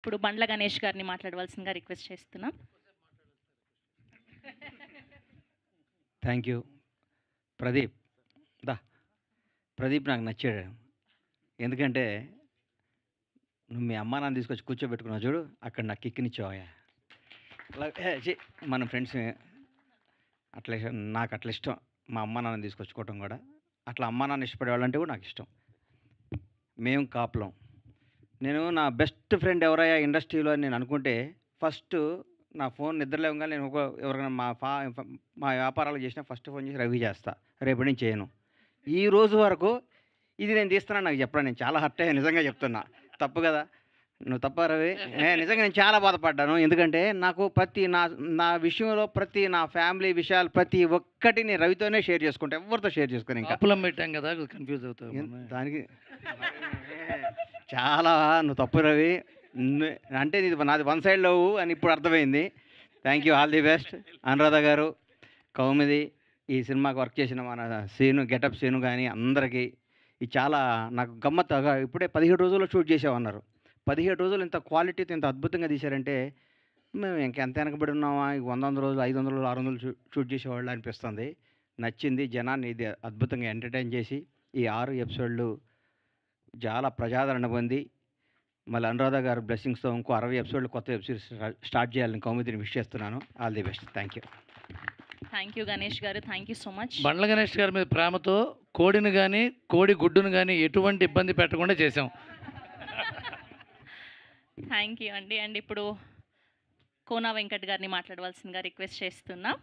ఇప్పుడు బండ్ల గణేష్ గారిని మాట్లాడవలసిందిగా రిక్వెస్ట్ చేస్తున్నాం. Thank you. ప్రదీప్ ప్రదీప్ నాకు నచ్చాడు. ఎందుకంటే నువ్వు మీ అమ్మా నాన్న తీసుకొచ్చి కూర్చోబెట్టుకున్నావు చూడు, అక్కడ నాకు కిక్కినిచ్చావయ్యా. అలా మన ఫ్రెండ్స్ అట్లా నాకు అట్లా ఇష్టం. మా అమ్మ నాన్న తీసుకొచ్చుకోవటం కూడా అట్లా అమ్మా నాన్న ఇష్టపడే వాళ్ళంటే కూడా నాకు ఇష్టం. మేము కాపులం. నేను నా బెస్ట్ ఫ్రెండ్ ఎవరయ్యా ఇండస్ట్రీలో అని నేను అనుకుంటే ఫస్ట్ నా ఫోన్ నిద్రలేవగా నేను ఎవరికైనా మా వ్యాపారాలు చేసినా ఫస్ట్ ఫోన్ చేసి రవి చేస్తా, రేపటి నుంచి చేయను. ఈ రోజు వరకు ఇది నేను తీస్తున్నాను నాకు చెప్పరా, నేను చాలా హర్ట్ అయ్యా, నిజంగా చెప్తున్నా. తప్పు కదా, నువ్వు తప్ప రవి? నిజంగా నేను చాలా బాధపడ్డాను. ఎందుకంటే నాకు ప్రతి నా విషయంలో ప్రతి నా ఫ్యామిలీ విషయాలు ప్రతి ఒక్కటి నేను రవితోనే షేర్ చేసుకుంటా, ఎవరితో షేర్ చేసుకుని. ఇంకా అప్పులం పెట్టాం కదా, కన్ఫ్యూజ్ అవుతావు దానికి. చాలా నువ్వు తప్పు రవి, అంటే నాది వన్ సైడ్ లవ్ అని ఇప్పుడు అర్థమైంది. Thank you, all the best. Anuradha గారు, కౌముది, ఈ సినిమాకి వర్క్ చేసిన మన సీను, గెటప్ సీను కానీ అందరికీ ఇది చాలా నాకు గమ్మత్తుగా. ఇప్పుడే 17 రోజుల్లో షూట్ చేసామన్నారు. 17 రోజులు ఇంత క్వాలిటీతో ఇంత అద్భుతంగా తీశారంటే మేము ఇంకెంత వెనకబడి ఉన్నామా, 100 రోజులు 500 రోజులు 600 షూట్ చేసేవాళ్ళు అనిపిస్తుంది. నచ్చింది. జనాన్ని ఇది అద్భుతంగా ఎంటర్టైన్ చేసి ఈ 6 ఎపిసోడ్లు చాలా ప్రజాదరణ పొంది మళ్ళీ అనురాధ గారు బ్లెస్సింగ్స్తో ఇంకో 60 ఎపిసోడ్లు కొత్త వెబ్ సిరీస్ స్టార్ట్ చేయాలని కౌముదిని విష్ చేస్తున్నాను. All the best. Thank you. Thank you Ganesh గారు, thank you so much. Bandla Ganesh గారి మీద ప్రేమతో కోడిని కానీ కోడి గుడ్డును కానీ ఎటువంటి ఇబ్బంది పెట్టకుండా చేసాం. థ్యాంక్ యూ అండి. అండ్ ఇప్పుడు కోనా వెంకట్ గారిని మాట్లాడవలసిందిగా రిక్వెస్ట్ చేస్తున్నాం.